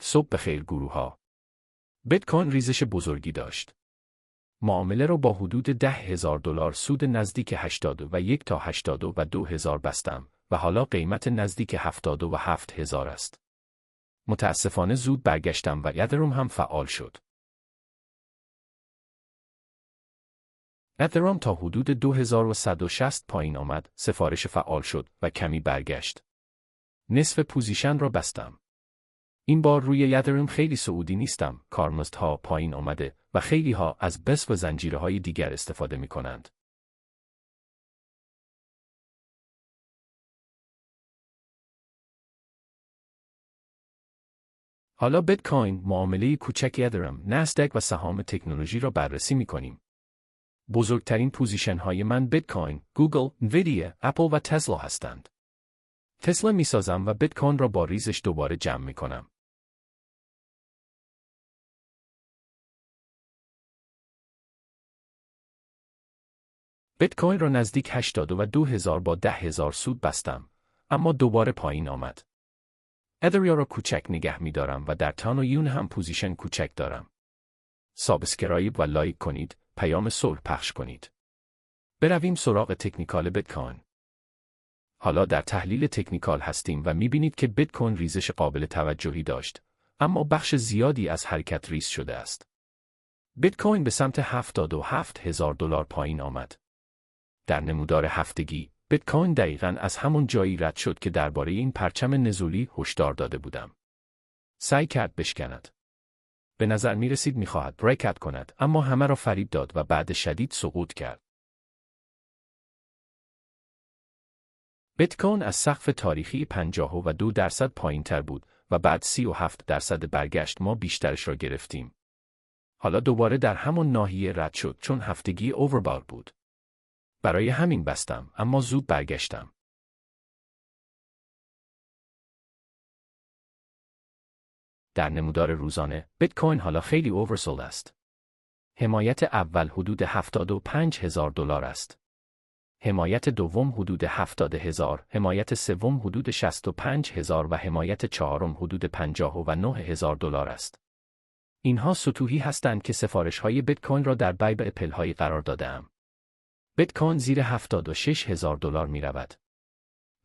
صبح بخیر گروه‌ها. بیت کوین ریزش بزرگی داشت. معامله را با حدود $10,000 سود نزدیک 81 تا 82,000 بستم و حالا قیمت نزدیک 77,000 است. متاسفانه زود برگشتم و اتریوم هم فعال شد. اتریوم تا حدود 2160 پایین آمد، سفارش فعال شد و کمی برگشت. نصف پوزیشن را بستم. این بار روی اتریوم خیلی صعودی نیستم، کارمزدها پایین آمده و خیلی ها از بس و زنجیرهای دیگر استفاده می کنند. حالا بیت کوین، معامله کوچک اتریوم، نسدق و سهام تکنولوژی را بررسی می کنیم. بزرگترین پوزیشن های من بیت کوین، گوگل، انویدیا، اپل و تسلا هستند. تسلا می سازم و بیت کوین را با ریزش دوباره جمع می کنم. بیت کوین را نزدیک 82,000 با 10,000 سود بستم، اما دوباره پایین آمد. اتریوم را کوچک نگه می دارم و در تان و یون هم پوزیشن کوچک دارم. سابسکرایب و لایک کنید، پیام صلح پخش کنید. برویم سراغ تکنیکال بیت کوین. حالا در تحلیل تکنیکال هستیم و می بینید که بیت کوین ریزش قابل توجهی داشت، اما بخش زیادی از حرکت ریز شده است. بیت کوین به سمت $77,000 پایین آمد. در نمودار هفتگی، بیت کوین دقیقاً از همون جایی رد شد که درباره این پرچم نزولی هشدار داده بودم. سعی کرد بشکند. به نظر می رسید می خواهد بریکت کند، اما همه را فریب داد و بعد شدید سقوط کرد. بیت کوین از سقف تاریخی 52% پایین تر بود و بعد 37% برگشت، ما بیشترش را گرفتیم. حالا دوباره در همون ناحیه رد شد چون هفتگی اوورباوت بود. برای همین بستم، اما زود برگشتم. در نمودار روزانه، بیت کوین حالا خیلی اوورسولد است. حمایت اول حدود $75,000 است. حمایت دوم حدود 70,000، حمایت سوم حدود 65,000 و حمایت چهارم حدود $59,000 است. اینها سطوحی هستند که سفارش‌های بیت کوین را در بای اپل‌هایی قرار داده‌ام. بیت کوین زیر $76,000 می رود.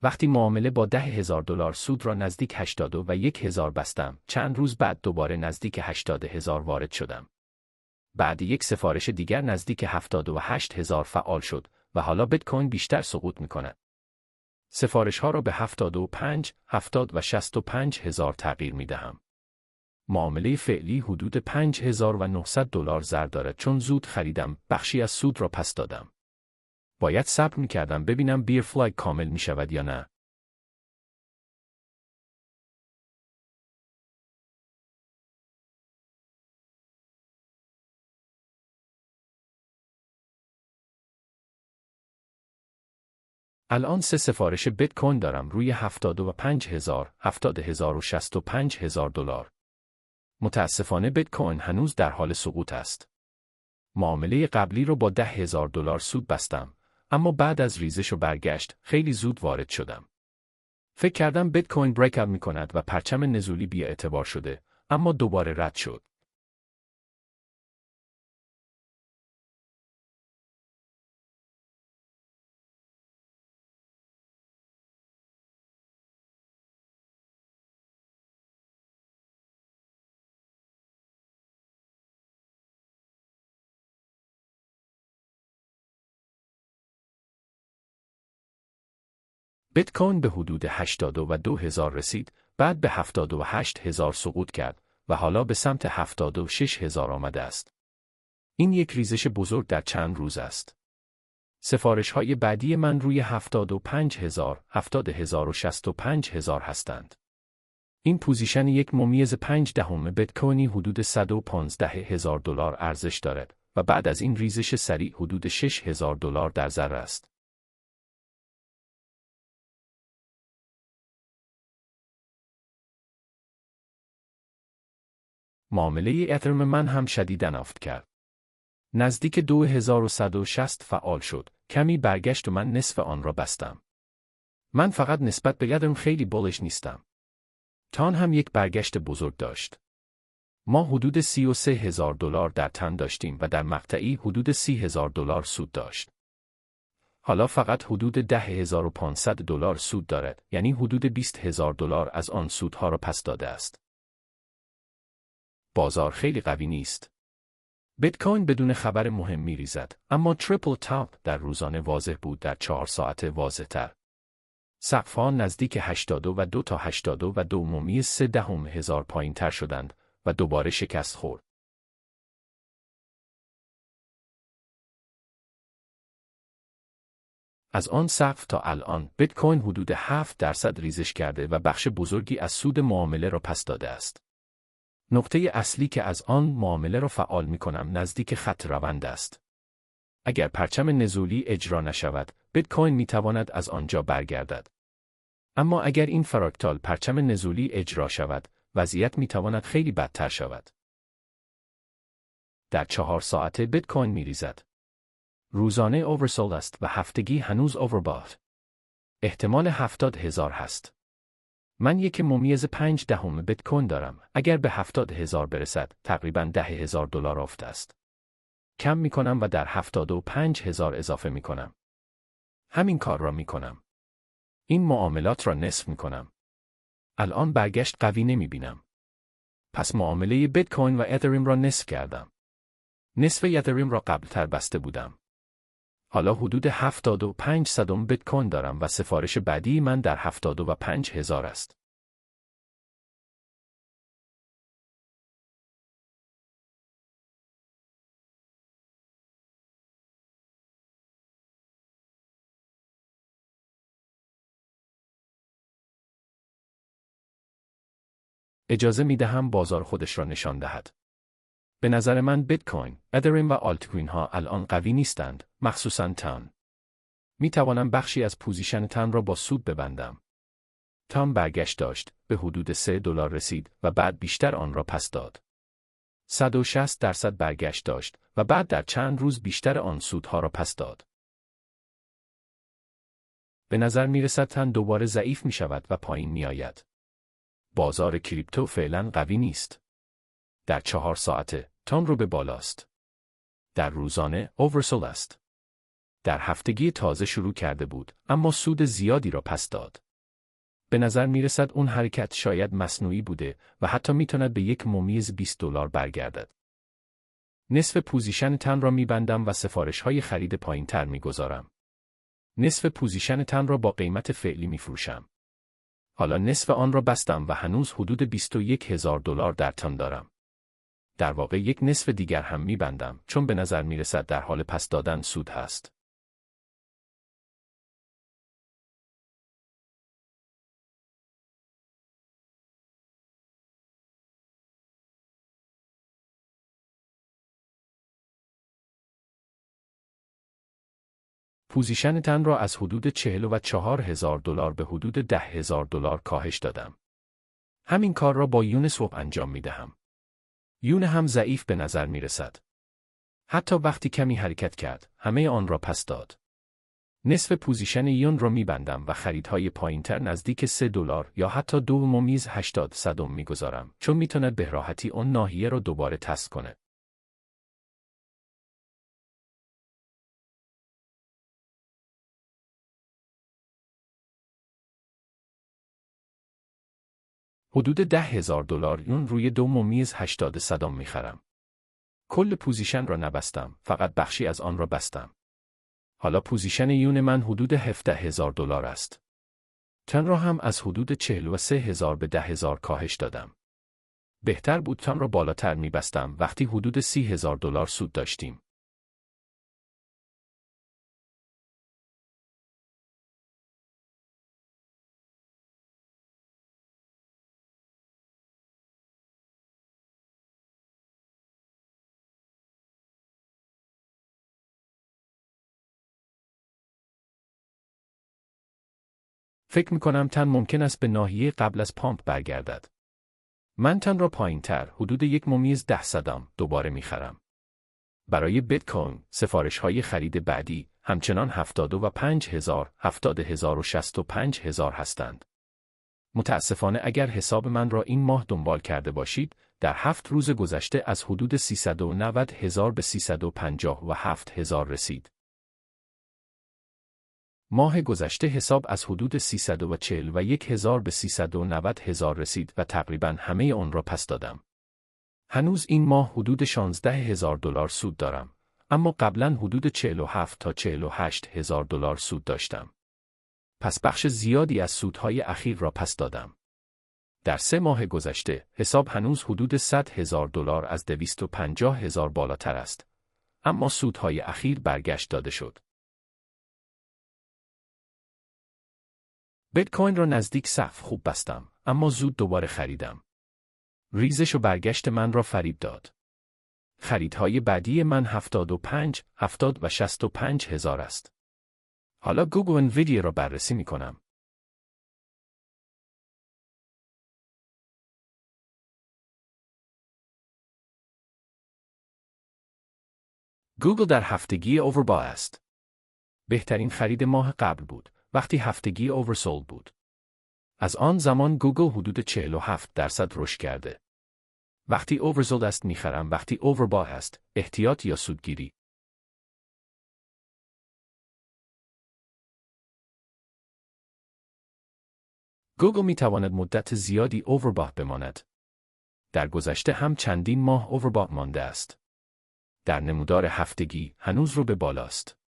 وقتی معامله با $10,000 سود را نزدیک 81,000 بستم، چند روز بعد دوباره نزدیک 80,000 وارد شدم. بعد یک سفارش دیگر نزدیک 78,000 فعال شد و حالا بیت کوین بیشتر سقوط می کند. سفارش ها را به 75، 70 و 65,000 تغییر می دهم. معامله فعلی حدود $5,900 ضرر دارد چون زود خریدم، بخشی از سود را پس دادم. باید صبر می کردم ببینم بیرفلای کامل می شود یا نه. الان 3 سفارش بیت کوین دارم روی 75,000، 70,000 و $65,000. متاسفانه بیت کوین هنوز در حال سقوط است. معامله قبلی رو با $10,000 سود بستم، اما بعد از ریزش و برگشت خیلی زود وارد شدم. فکر کردم بیت کوین بریک‌اوت می کند و پرچم نزولی بی‌اعتبار شده، اما دوباره رد شد. بیت کوین به حدود 82,000 رسید، بعد به 78,000 سقوط کرد و حالا به سمت 76,000 آمده است. این یک ریزش بزرگ در چند روز است. سفارش‌های بعدی من روی 75,000، 70,000 و 65,000 هستند. این پوزیشن 1.5 بیت کوینی حدود $115,000 ارزش دارد و بعد از این ریزش سریع حدود $6,000 در ضرر است. معامله اتریوم من هم شدیداً افت کرد. نزدیک 2160 فعال شد، کمی برگشت و من نصف آن را بستم. من فقط نسبت به اتریوم خیلی بولش نیستم. تان هم یک برگشت بزرگ داشت. ما حدود $33,000 در تن داشتیم و در مقطعی حدود $30,000 سود داشت. حالا فقط حدود $10,500 سود دارد، یعنی حدود $20,000 از آن سودها را پس داده است. بازار خیلی قوی نیست. بیت کوین بدون خبر مهم می‌ریزد، اما تریپل تاپ در روزانه واضح بود در 4 ساعت واضح تر. سقف‌ها نزدیک 82 تا 82.3 پایین تر شدند و دوباره شکست خورد. از آن سقف تا الان بیت کوین حدود 7% ریزش کرده و بخش بزرگی از سود معامله را پس داده است. نقطه اصلی که از آن معامله را فعال می‌کنم نزدیک خط روند است. اگر پرچم نزولی اجرا نشود، بیت کوین می‌تواند از آنجا برگردد. اما اگر این فراکتال پرچم نزولی اجرا شود، وضعیت می‌تواند خیلی بدتر شود. در 4 ساعته بیت کوین می‌ریزد. روزانه اوورسولد است و هفتگی هنوز اووربات. احتمال 70,000 هست. من 1.5 بیت کوین دارم. اگر به 70,000 برسد، تقریباً $10,000 افت است. کم می‌کنم و در 75,000 اضافه می‌کنم. همین کار را می‌کنم. این معاملات را نصف می‌کنم. الان برگشت قوی نمی‌بینم. پس معامله بیت کوین و اتریم را نصف کردم. نصف اتریم را قبل‌تر بسته بودم. حالا حدود 75 بیت کوین دارم و سفارش بعدی من در 75,000 است. اجازه می دهم بازار خودش را نشان دهد. به نظر من بیت کوین، اتریم و آلت کوین ها الان قوی نیستند، مخصوصاً تان. می توانم بخشی از پوزیشن تان را با سود ببندم. تان برگشت داشت، به حدود $3 رسید و بعد بیشتر آن را پس داد. 160% برگشت داشت و بعد در چند روز بیشتر آن سودها را پس داد. به نظر می رسد تان دوباره ضعیف می شود و پایین می آید. بازار کریپتو فعلا قوی نیست. در 4 ساعته تان رو به بالاست. در روزانه اوورسول است. در هفتگی تازه شروع کرده بود، اما سود زیادی را پس داد. به نظر می رسد اون حرکت شاید مصنوعی بوده و حتی می تواند به $1.20 برگردد. نصف پوزیشن تن را می بندم و سفارش های خرید پایین تر می گذارم. نصف پوزیشن تن را با قیمت فعلی می فروشم. حالا نصف آن را بستم و هنوز حدود $21,000 در تن دارم. در واقع یک نصف دیگر هم می بندم چون به نظر می رسد در حال پس دادن سود هست. پوزیشن تن را از حدود $44,000 به حدود $10,000 کاهش دادم. همین کار را با یونیسوپ انجام می دهم. یون هم ضعیف به نظر می رسد. حتی وقتی کمی حرکت کرد، همه آن را پس داد. نصف پوزیشن یون را می بندم و خریدهای پایینتر نزدیک $3 یا حتی 2.80 می گذارم چون می تواند به راحتی آن ناحیه را دوباره تست کند. حدود $10,000 یون روی 2.80 می خرم. کل پوزیشن را نبستم، فقط بخشی از آن را بستم. حالا پوزیشن یون من حدود $17,000 است. تن را هم از حدود 43,000 به 10,000 کاهش دادم. بهتر بود تن را بالاتر می بستم وقتی حدود $30,000 سود داشتیم. فکر می کنم تن ممکن است به ناحیه قبل از پامپ برگردد. من تن را پایین تر حدود 1.10 دوباره می خرم. برای بیت کوین، سفارش های خرید بعدی همچنان 75,000، 70,000 و 65,000 هستند. متاسفانه اگر حساب من را این ماه دنبال کرده باشید، در 7 روز گذشته از حدود 390,000 به 357,000 رسید. ماه گذشته حساب از حدود 341,000 به 390,000 رسید و تقریباً همه آن را پس دادم. هنوز این ماه حدود 16,000 دلار سود دارم، اما قبلاً حدود 47 تا 48,000 دلار سود داشتم. پس بخش زیادی از سودهای اخیر را پس دادم. در 3 ماه گذشته حساب هنوز حدود 100,000 دلار از 250,000 بالاتر است، اما سودهای اخیر برگشت داده شد. بیت کوین را نزدیک سقف خوب بستم، اما زود دوباره خریدم. ریزش و برگشت من را فریب داد. خریدهای بعدی من 75, 70 و 65 هزار است. حالا گوگل و انویدیا را بررسی می کنم. گوگل در هفتگی اووربا است. بهترین خرید ماه قبل بود، وقتی هفتگی اوورسولد بود. از آن زمان گوگل حدود 47% رشد کرده. وقتی اوورسولد است میخرم، وقتی اووربا است، احتیاط یا سودگیری. گوگل میتواند مدت زیادی اووربا بماند. در گذشته هم چندین ماه اووربا مانده است. در نمودار هفتگی هنوز رو به بالاست.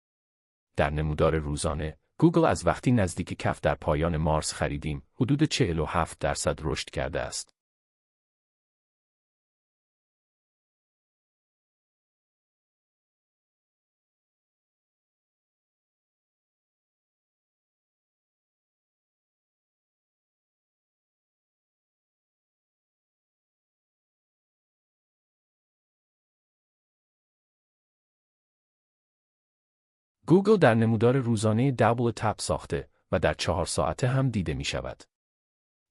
در نمودار روزانه، گوگل از وقتی نزدیک کف در پایان مارس خریدیم، حدود 47% رشد کرده است. گوگل در نمودار روزانه دابل تپ ساخته و در 4 ساعته هم دیده می شود.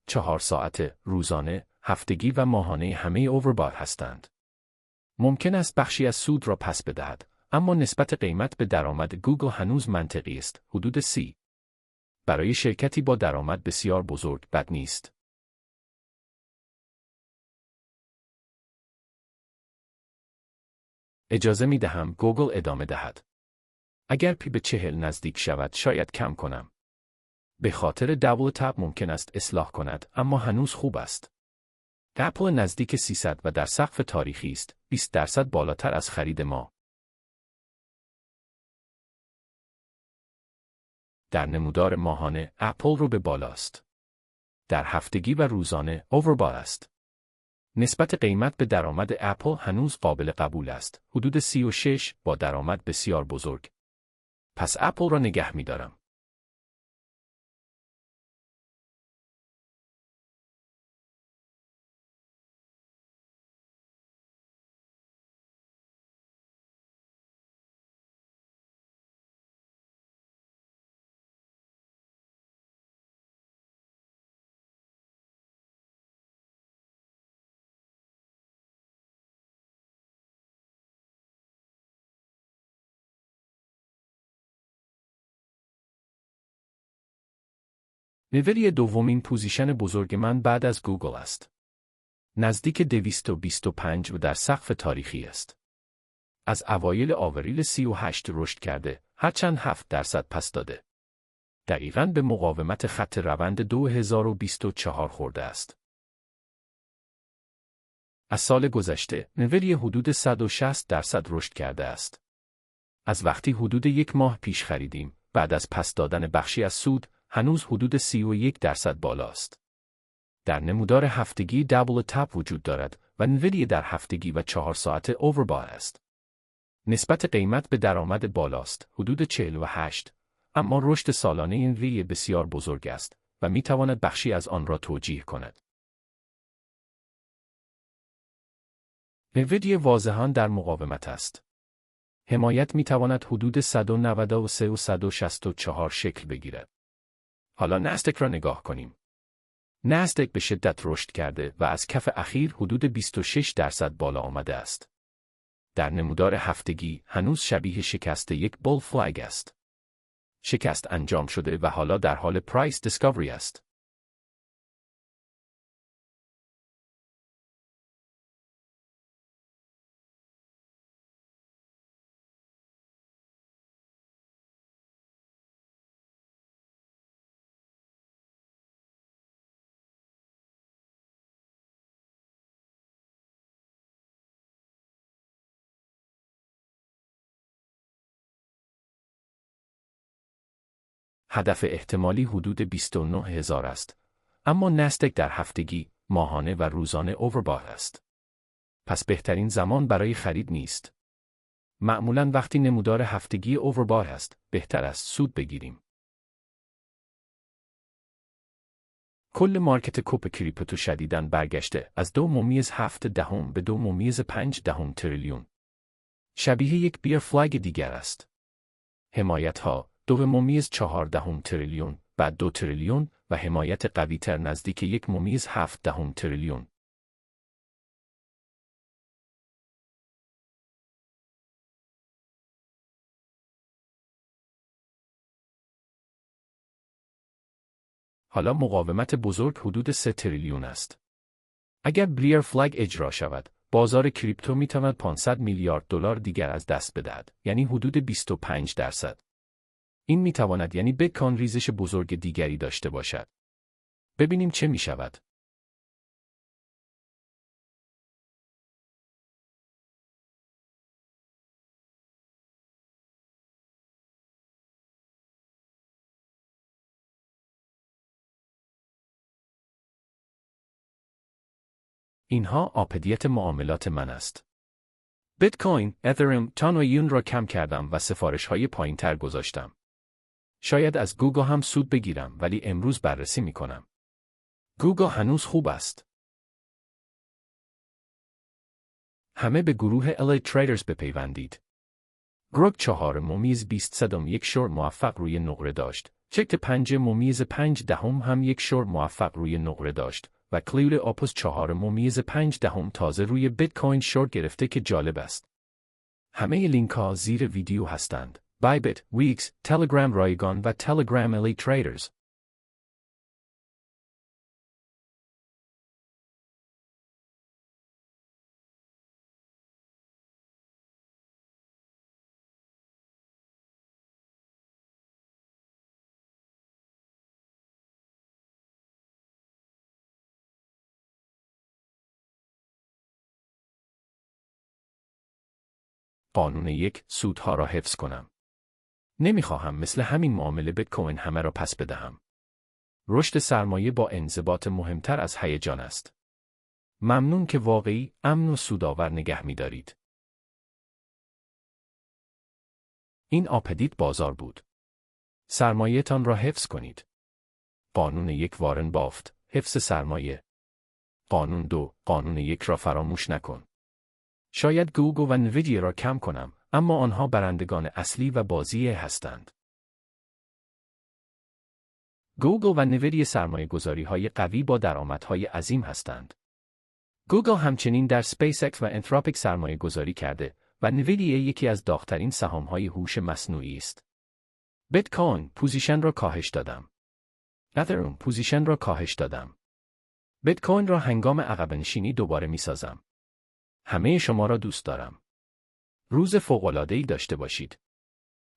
4 ساعته، روزانه، هفتگی و ماهانه همه اووربات هستند. ممکن است بخشی از سود را پس بدهد، اما نسبت قیمت به درآمد گوگل هنوز منطقی است، حدود 30. برای شرکتی با درآمد بسیار بزرگ بد نیست. اجازه می دهم گوگل ادامه دهد. اگر پی به 40 نزدیک شود شاید کم کنم. به خاطر دابل تپ ممکن است اصلاح کند، اما هنوز خوب است. اپل نزدیک 300 و در سقف تاریخی است، 20% بالاتر از خرید ما. در نمودار ماهانه اپل رو به بالاست. در هفتگی و روزانه اووربا است. نسبت قیمت به درآمد اپل هنوز قابل قبول است، حدود 36 با درآمد بسیار بزرگ. پس اپل را نگه می دارم. نویدیا دومین پوزیشن بزرگ من بعد از گوگل است. نزدیک 225 و در سقف تاریخی است. از اوایل آوریل 38 رشد کرده، هرچند 7% پس داده. دقیقاً به مقاومت خط روند 2024 خورده است. از سال گذشته، نویدیا حدود 160% رشد کرده است. از وقتی حدود 1 ماه پیش خریدیم، بعد از پس دادن بخشی از سود، هنوز حدود 31% بالاست. در نمودار هفتگی دابل تپ وجود دارد و نویدیا در هفتگی و 4 ساعته اووربا است. نسبت قیمت به درآمد بالاست، حدود 48، اما رشد سالانه نویدیا بسیار بزرگ است و می تواند بخشی از آن را توجیه کند. نویدیا واضحاً در مقاومت است. حمایت می تواند حدود 193 و 164 شکل بگیرد. حالا نستک را نگاه کنیم. نستک به شدت رشد کرده و از کف اخیر حدود 26% بالا آمده است. در نمودار هفتگی هنوز شبیه شکست یک بول فلگ است. شکست انجام شده و حالا در حال پرایس دیسکاوری است. هدف احتمالی حدود 29,000 است. اما نستک در هفتگی، ماهانه و روزانه اووربات است. پس بهترین زمان برای خرید نیست. معمولاً وقتی نمودار هفتگی اووربات است، بهتر است سود بگیریم. کل مارکت کوپ کریپتو شدیداً برگشته از 2.7 به 2.5 تریلیون. شبیه یک بیر فلاگ دیگر است. حمایت ها 2.4 تریلیون، بعد 2 تریلیون و حمایت قوی‌تر نزدیک 1.7 تریلیون. حالا مقاومت بزرگ حدود 3 تریلیون است. اگر بیر فلاگ اجرا شود، بازار کریپتو میتواند 500 میلیارد دلار دیگر از دست بدهد، یعنی حدود 25%. این میتواند یعنی بیت کوین ریزش بزرگ دیگری داشته باشد. ببینیم چه میشود. اینها آپدیت معاملات من است. بیت کوین، اتریوم، تان و یون را کم کردم و سفارش‌های پایین‌تر گذاشتم. شاید از گوگل هم سود بگیرم، ولی امروز بررسی می‌کنم. گوگل هنوز خوب است. همه به گروه LA Traders بپیوندید. گروگ 4.20 یک شورت موفق روی نقره داشت. چک 5.5 هم یک شورت موفق روی نقره داشت و کلیود آپوس 4.5 تازه روی بیت کوین شورت گرفته که جالب است. همه لینک ها زیر ویدیو هستند. بایبیت، ویکس، تلگرام رایگان و تلگرام LA Traders. قانون 1 سودها را حفظ کنم. نمیخواهم مثل همین معامله بیت کوین همه را پس بدهم. رشد سرمایه با انضباط مهمتر از هیجان است. ممنون که واقعی، امن و سودآور نگه می‌دارید. این آپدیت بازار بود. سرمایه‌تان را حفظ کنید. قانون 1 وارن بافت، حفظ سرمایه. قانون 2 قانون 1 را فراموش نکن. شاید گوگل و نویدیا را کم کنم، اما آنها برندگان اصلی و بازی هستند. گوگل و نویدیا سرمایه‌گذاری‌های قوی با درآمدهای عظیم هستند. گوگل همچنین در اسپیس اکس و انتروپیک سرمایه‌گذاری کرده و نویدیا یکی از داغ‌ترین سهام‌های هوش مصنوعی است. بیت کوین پوزیشن را کاهش دادم. اتریوم پوزیشن را کاهش دادم. بیت کوین را هنگام عقب‌نشینی دوباره می‌سازم. همه شما را دوست دارم. روز فوق‌العاده‌ای داشته باشید.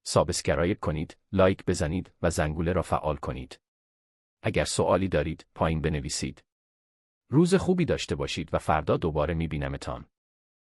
سابسکرایب کنید، لایک بزنید و زنگوله را فعال کنید. اگر سوالی دارید، پایین بنویسید. روز خوبی داشته باشید و فردا دوباره می‌بینمتان.